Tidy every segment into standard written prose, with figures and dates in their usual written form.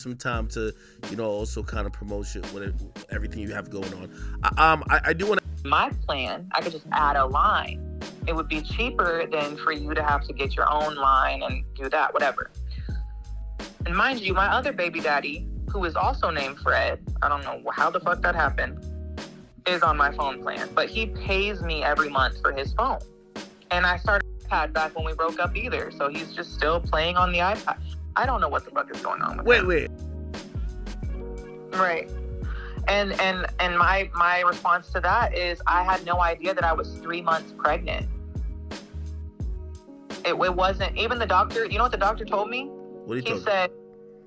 some time to, also kind of promote everything you have going on. I do want to. My plan, I could just add a line. It would be cheaper than for you to have to get your own line and do that, whatever. And mind you, my other baby daddy, who is also named Fred, I don't know how the fuck that happened, is on my phone plan. But he pays me every month for his phone. And I started iPad back when we broke up either. So he's just still playing on the iPad. I don't know what the fuck is going on with him. Wait. Right. And my response to that is I had no idea that I was 3 months pregnant. It wasn't, even the doctor, you know what the doctor told me? What did he tell you?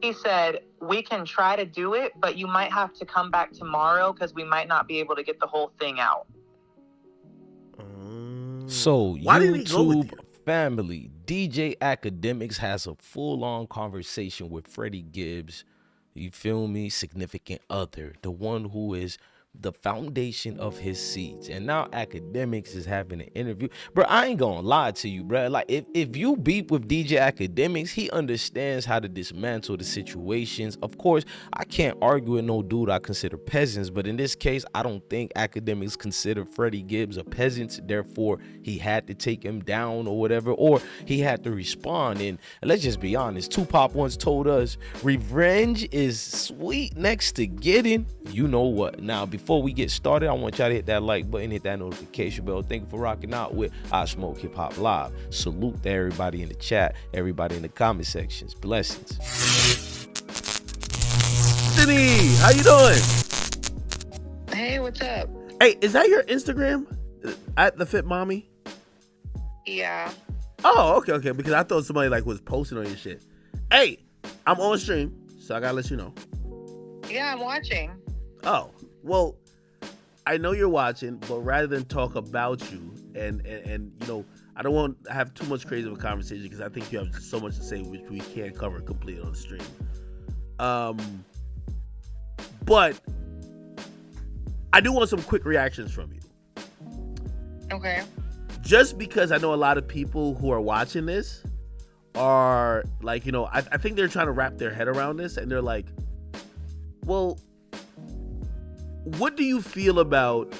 He said, we can try to do it, but you might have to come back tomorrow because we might not be able to get the whole thing out. So Why didn't he go with YouTube family, DJ Akademiks has a full-on conversation with Freddie Gibbs. You feel me? Significant other, the one who is the foundation of his seeds. And now Akademiks is having an interview. Bro, I ain't gonna lie to you, bro. Like, if you beef with DJ Akademiks, he understands how to dismantle the situations. Of course, I can't argue with no dude I consider peasants, but in this case, I don't think Akademiks consider Freddie Gibbs a peasant. Therefore, he had to take him down or whatever, or he had to respond. And let's just be honest, Tupac once told us, revenge is sweet next to getting you know what. Now, before we get started, I want y'all to hit that like button, hit that notification bell. Thank you for rocking out with IsmokeHiphop Live. Salute to everybody in the chat, everybody in the comment sections. Blessings. Sydney, how you doing? Hey, what's up? Hey, is that your Instagram? At the Fit Mommy? Yeah. Oh, okay. Because I thought somebody was posting on your shit. Hey, I'm on stream, so I gotta let you know. Yeah, I'm watching. Oh, well, I know you're watching, but rather than talk about you and I don't want to have too much crazy of a conversation because I think you have so much to say which we can't cover completely on the stream. But I do want some quick reactions from you. Okay. Just because I know a lot of people who are watching this are I think they're trying to wrap their head around this, and they're like, well, what do you feel about,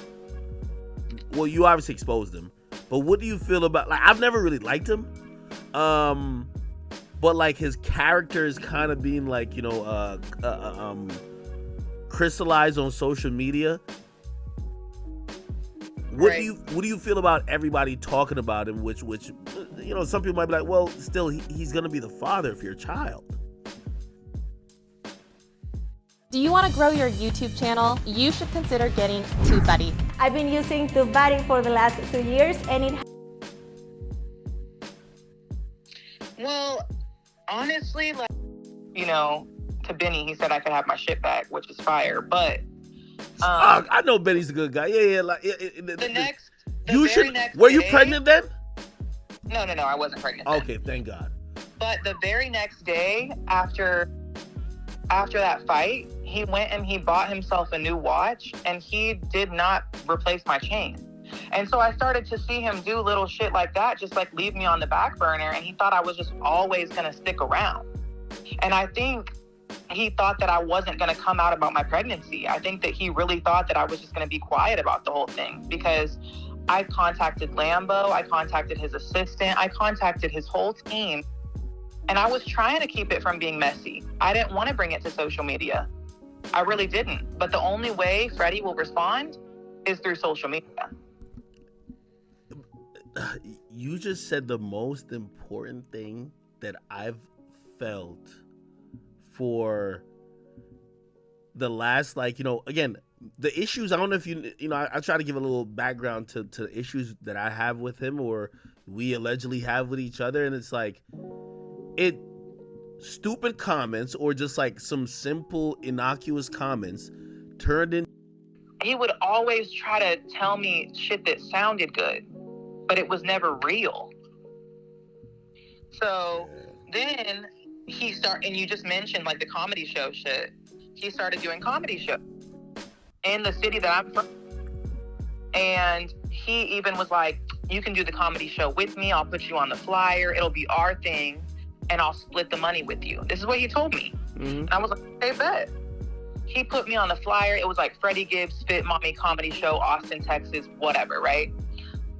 well, you obviously exposed him, but what do you feel about, I've never really liked him, but his character is kind of being crystallized on social media. What do you feel about everybody talking about him, which some people might be like, well, still, he's going to be the father of your child. Do you want to grow your YouTube channel? You should consider getting TubeBuddy. I've been using TubeBuddy for the last 2 years, and it. Well, honestly, to Benny, he said I could have my shit back, which is fire. But I know Benny's a good guy. Yeah. Were you pregnant then? No, I wasn't pregnant. Okay, thank God. But the very next day after that fight, he went and he bought himself a new watch, and he did not replace my chain. And so I started to see him do little shit like that, just leave me on the back burner, and he thought I was just always going to stick around. And I think he thought that I wasn't going to come out about my pregnancy. I think that he really thought that I was just going to be quiet about the whole thing, because I contacted Lambo, I contacted his assistant, I contacted his whole team, and I was trying to keep it from being messy. I didn't want to bring it to social media. I really didn't. But the only way Freddie will respond is through social media. You just said the most important thing that I've felt for the last, again, the issues, I don't know if I try to give a little background to the issues that I have with him, or we allegedly have with each other, and it's stupid comments or just some simple innocuous comments turned in. He would always try to tell me shit that sounded good, but it was never real. So then and you just mentioned the comedy show shit. He started doing comedy shows in the city that I'm from. And he even was like, you can do the comedy show with me. I'll put you on the flyer. It'll be our thing. and I'll split the money with you. This is what he told me. And I was like, okay, bet. He put me on the flyer. It was like FEDDIE GIBBS Fit Mommy Comedy Show, Austin, Texas, whatever, right?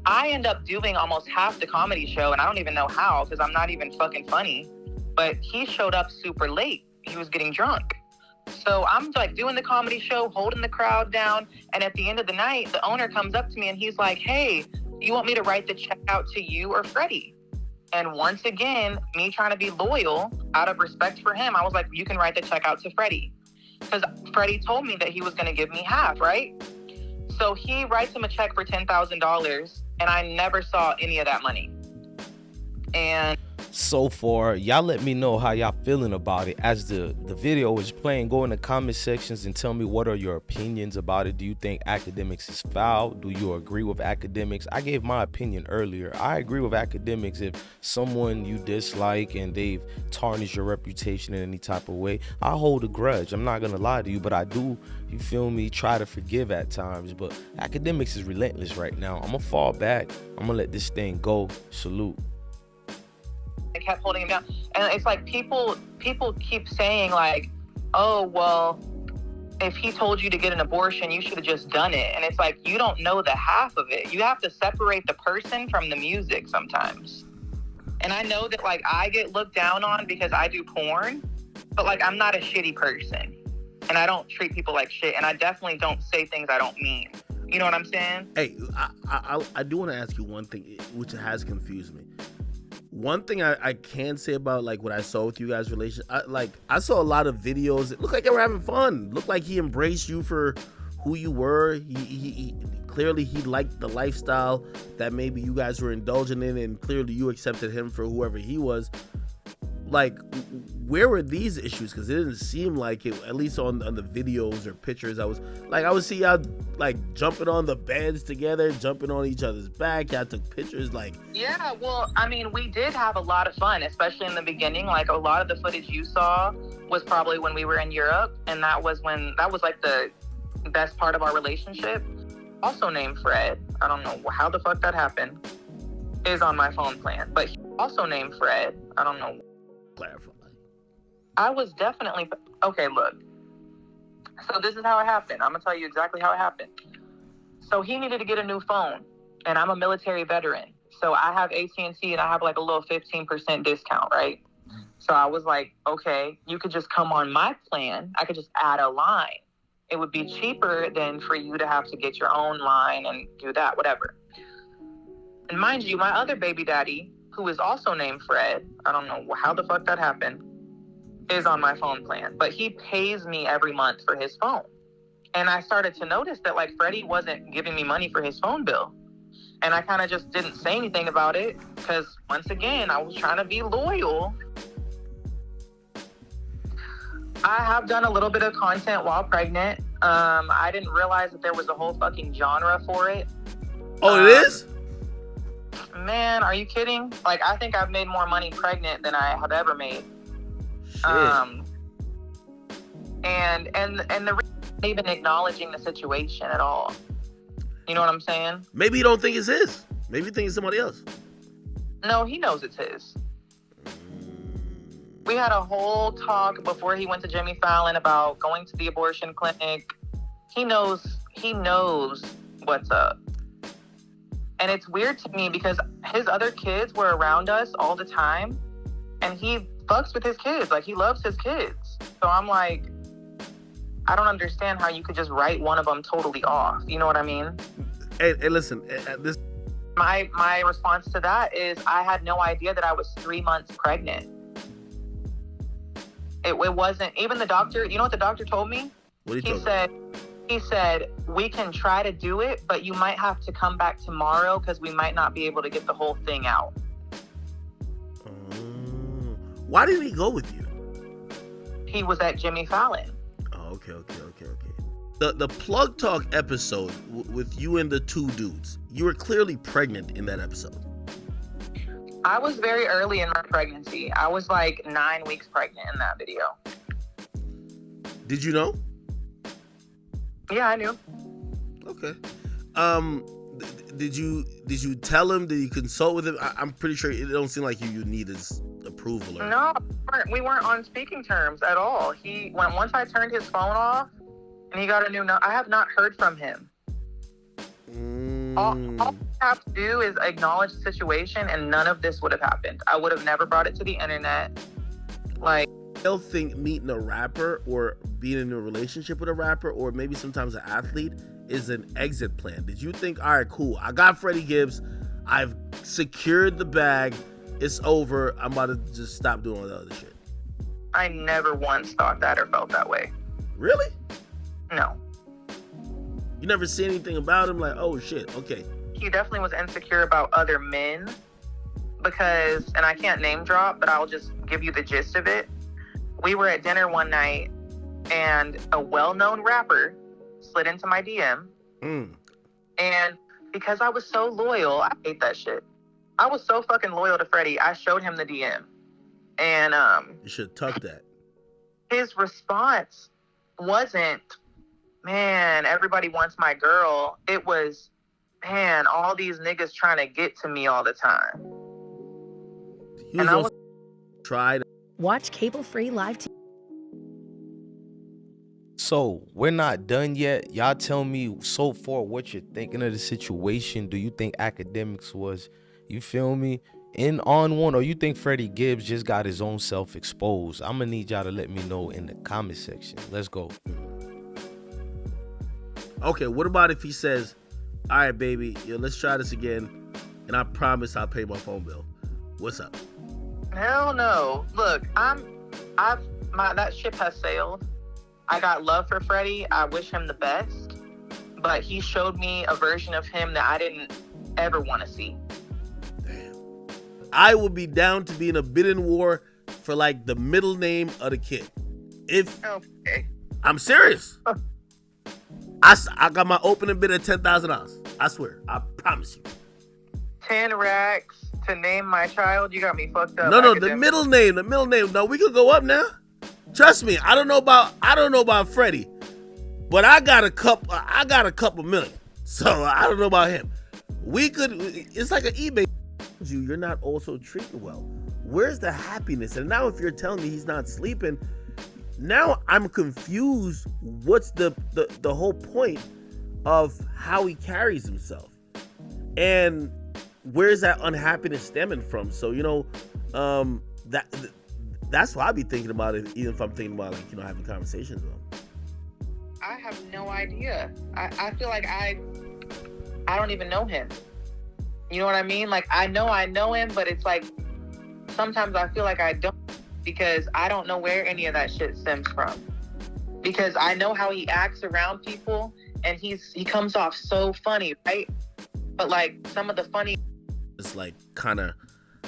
I end up doing almost half the comedy show, and I don't even know how, because I'm not even fucking funny. But he showed up super late. He was getting drunk. So I'm like doing the comedy show, holding the crowd down. And at the end of the night, the owner comes up to me and he's like, hey, you want me to write the check out to you or Freddie? And once again, me trying to be loyal out of respect for him, I was like, you can write the check out to Freddie. Because Freddie told me that he was going to give me half, right? So he writes him a check for $10,000, and I never saw any of that money. And so far, y'all let me know how y'all feeling about it. As the video is playing, go in the comment sections and tell me what are your opinions about it. Do you think Akademiks is foul? Do you agree with Akademiks? I gave my opinion earlier. I agree with Akademiks. If someone you dislike and they've tarnished your reputation in any type of way, I hold a grudge. I'm not gonna lie to you, but I do, you feel me, try to forgive at times. But Akademiks is relentless right now. I'm gonna fall back. I'm gonna let this thing go. Salute. I kept holding him down. And it's like people keep saying like, oh, well, if he told you to get an abortion, you should have just done it. And it's like, you don't know the half of it. You have to separate the person from the music sometimes. And I know that like I get looked down on because I do porn, but like I'm not a shitty person. And I don't treat people like shit. And I definitely don't say things I don't mean. You know what I'm saying? Hey, I do want to ask you one thing, which has confused me. One thing I can say about like what I saw with you guys' relation, I saw a lot of videos. It looked like they were having fun. It looked like he embraced you for who you were. He clearly he liked the lifestyle that maybe you guys were indulging in, and clearly you accepted him for whoever he was. Like, where were these issues? Because it didn't seem like it, at least on the videos or pictures. I would see y'all like jumping on the beds together, jumping on each other's back. Y'all took pictures like. Yeah, well, I mean, we did have a lot of fun, especially in the beginning. Like a lot of the footage you saw was probably when we were in Europe, and that was like the best part of our relationship. Also named Fred. I don't know how the fuck that happened. Is on my phone plan, but he also named Fred. I don't know. Clarify. I was definitely okay. Look, so this is how it happened. I'm gonna tell you exactly how it happened. So he needed to get a new phone, and I'm a military veteran, so I have AT&T, and I have like a little 15% discount, right? So I was like, okay, you could just come on my plan. I could just add a line. It would be cheaper than for you to have to get your own line and do that, whatever. And mind you, my other baby daddy, who is also named Fred, I don't know how the fuck that happened, is on my phone plan. But he pays me every month for his phone. And I started to notice that like Freddie wasn't giving me money for his phone bill. And I kind of just didn't say anything about it because once again, I was trying to be loyal. I have done a little bit of content while pregnant. I didn't realize that there was a whole fucking genre for it. Oh, it is? Man, are you kidding? Like, I think I've made more money pregnant than I have ever made. Shit. And the not even acknowledging the situation at all. You know what I'm saying? Maybe you don't think it's his. Maybe you think it's somebody else. No, he knows it's his. We had a whole talk before he went to Jimmy Fallon about going to the abortion clinic. He knows what's up. And it's weird to me because his other kids were around us all the time, and he fucks with his kids. Like, he loves his kids. So I'm like, I don't understand how you could just write one of them totally off. You know what I mean? Hey, listen, this. My response to that is I had no idea that I was 3 months pregnant. It wasn't, even the doctor, you know what the doctor told me? What did he tell you? He said, we can try to do it, but you might have to come back tomorrow because we might not be able to get the whole thing out. Why didn't he go with you? He was at Jimmy Fallon. Oh, okay. The Plug Talk episode with you and the two dudes, you were clearly pregnant in that episode. I was very early in my pregnancy. I was like 9 weeks pregnant in that video. Did you know? Yeah, I knew. Okay. Did you tell him? Did you consult with him? I'm pretty sure it don't seem like you need his approval. approval. Or... No, we weren't on speaking terms at all. Once I turned his phone off and he got a new number, I have not heard from him. All I have to do is acknowledge the situation, and none of this would have happened. I would have never brought it to the internet. Like, I don't think meeting a rapper or being in a relationship with a rapper or maybe sometimes an athlete is an exit plan. Did you think, all right, cool, I got Freddie Gibbs, I've secured the bag, it's over, I'm about to just stop doing all the other shit? I never once thought that or felt that way. Really? No. You never see anything about him like, oh shit, okay. He definitely was insecure about other men because, and I can't name drop, but I'll just give you the gist of it. We were at dinner one night and a well-known rapper slid into my DM. And because I was so loyal, I hate that shit. I was so fucking loyal to Freddie, I showed him the DM. And you should tuck that. His response wasn't, man, everybody wants my girl. It was, man, all these niggas trying to get to me all the time. And I was tried. Watch cable-free live TV. So we're not done yet. Y'all tell me so far what you're thinking of the situation. Do you think Akademiks was, you feel me, in on one, or you think Freddie Gibbs just got his own self exposed? I'm gonna need y'all to let me know in the comment section. Let's go. Okay, what about if he says, all right, baby, let's try this again, and I promise I'll pay my phone bill. What's up? Hell no. Look, that ship has sailed. I got love for Freddie. I wish him the best. But he showed me a version of him that I didn't ever want to see. Damn. I would be down to be in a bidding war for like the middle name of the kid. Okay. I'm serious. I got my opening bid at $10,000. I swear. I promise you. 10 racks to name my child? You got me fucked up. No, the middle name. No, we could go up now. Trust me, I don't know about Freddie, but I got a couple million. So I don't know about him. It's like an eBay. You're not also treated well. Where's the happiness? And now if you're telling me he's not sleeping, now I'm confused. What's the whole point of how he carries himself? And where's that unhappiness stemming from? So, that's what I'd be thinking about it, even if I'm thinking about having conversations with him. I have no idea. I feel like I don't even know him. You know what I mean? Like, I know him, but it's like sometimes I feel like I don't, because I don't know where any of that shit stems from. Because I know how he acts around people, and he comes off so funny, right? But like some of the funny, it's like kind of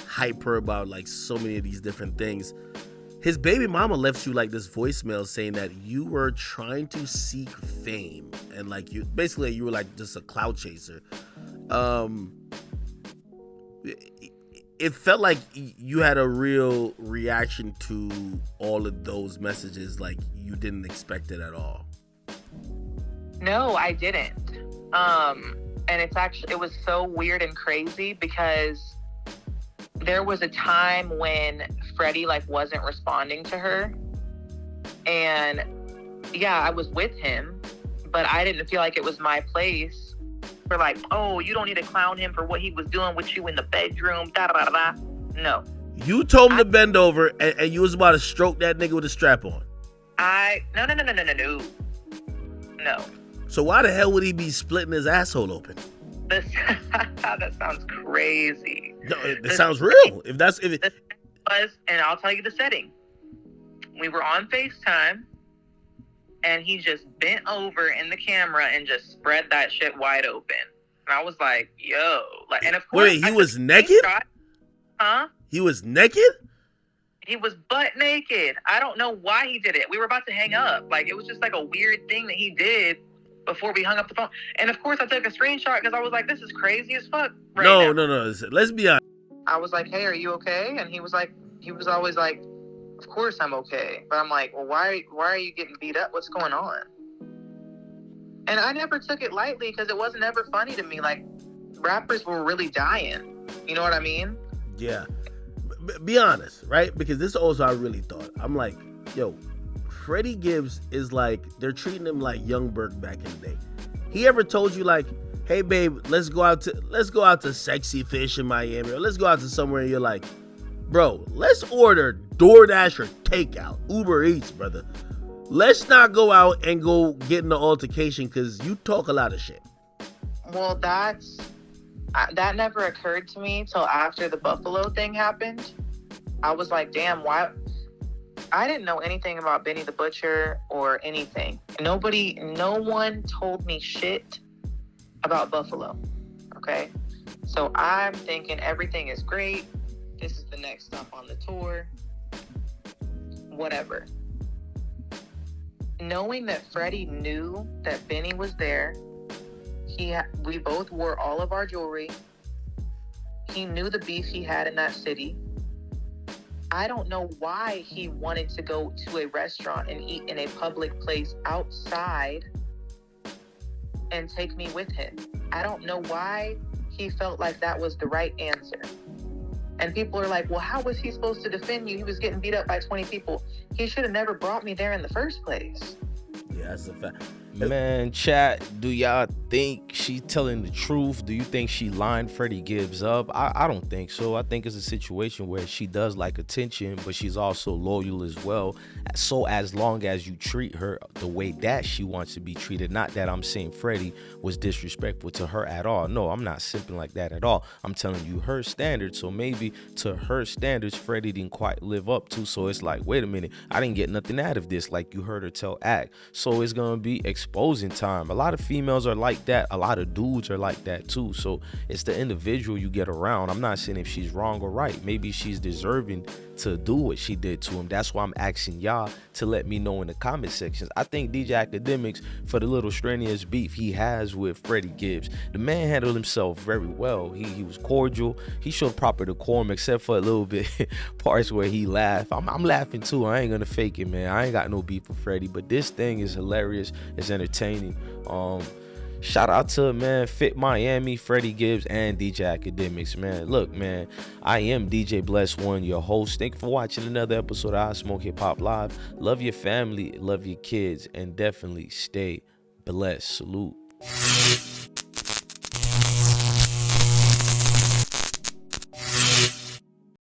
hyper about like so many of these different things. His baby mama left you like this voicemail saying that you were trying to seek fame, and like you were like just a clout chaser. It felt like you had a real reaction to all of those messages, like you didn't expect it at all. No, I didn't. And it was so weird and crazy because there was a time when Freddie wasn't responding to her, and yeah, I was with him, but I didn't feel like it was my place for oh, you don't need to clown him for what he was doing with you in the bedroom, da da da da. No. You told him to bend over, and you was about to stroke that nigga with a strap on. No. So why the hell would he be splitting his asshole open? That sounds crazy. No, it sounds real. If it was, and I'll tell you the setting. We were on FaceTime, and he just bent over in the camera and just spread that shit wide open. And I was like, yo. And of course, wait, he was naked? Huh? He was naked? He was butt naked. I don't know why he did it. We were about to hang up. It was just a weird thing that he did before we hung up the phone. And of course I took a screenshot because I was like, this is crazy as fuck now. No. Let's be honest. I was like, hey, are you okay? And he was always like, of course I'm okay. But I'm like, well, why are you getting beat up? What's going on? And I never took it lightly because it wasn't ever funny to me. Rappers were really dying. You know what I mean? Yeah. be honest, right? Because this is also I really thought. I'm like, yo, Freddie Gibbs is like, they're treating him like Young Berg back in the day. He ever told you like, hey babe, let's go out to Sexy Fish in Miami, or let's go out to somewhere, and you're like, bro, let's order DoorDash or takeout, Uber Eats, brother. Let's not go out and go get in the altercation because you talk a lot of shit. Well, that never occurred to me till after the Buffalo thing happened. I was like, damn, why? I didn't know anything about Benny the Butcher or anything. No one told me shit about Buffalo. Okay? So I'm thinking everything is great. This is the next stop on the tour. Whatever. Knowing that Freddie knew that Benny was there, we both wore all of our jewelry. He knew the beef he had in that city. I don't know why he wanted to go to a restaurant and eat in a public place outside and take me with him. I don't know why he felt like that was the right answer. And people are like, well, how was he supposed to defend you? He was getting beat up by 20 people. He should have never brought me there in the first place. Yeah, that's a fact. Man, chat, do y'all think she telling the truth? Do you think she lined Freddie Gibbs up? I don't think so. I think it's a situation where she does like attention, but she's also loyal as well. So as long as you treat her the way that she wants to be treated, not that I'm saying Freddie was disrespectful to her at all. No, I'm not simping like that at all. I'm telling you her standards. So maybe to her standards, Freddie didn't quite live up to. So it's like, wait a minute, I didn't get nothing out of this, like you heard her tell Act. So it's gonna be exposing time. A lot of females are like that. A lot of dudes are like that too. So it's the individual you get around. I'm not saying if she's wrong or right. Maybe she's deserving to do what she did to him. That's why I'm asking y'all to let me know in the comment sections. I think DJ Akademiks, for the little strenuous beef he has with Freddie Gibbs, the man handled himself very well. He was cordial. He showed proper decorum, except for a little bit parts where he laughed. I'm laughing too. I ain't gonna fake it, man. I ain't got no beef with Freddie, but this thing is hilarious. It's entertaining. Shout out to, man, Fit Miami, Freddie Gibbs, and DJ Akademiks, man. Look, man, I am DJ Bless One, your host. Thank you for watching another episode of IsmokeHiphop Live. Love your family, love your kids, and definitely stay blessed. Salute.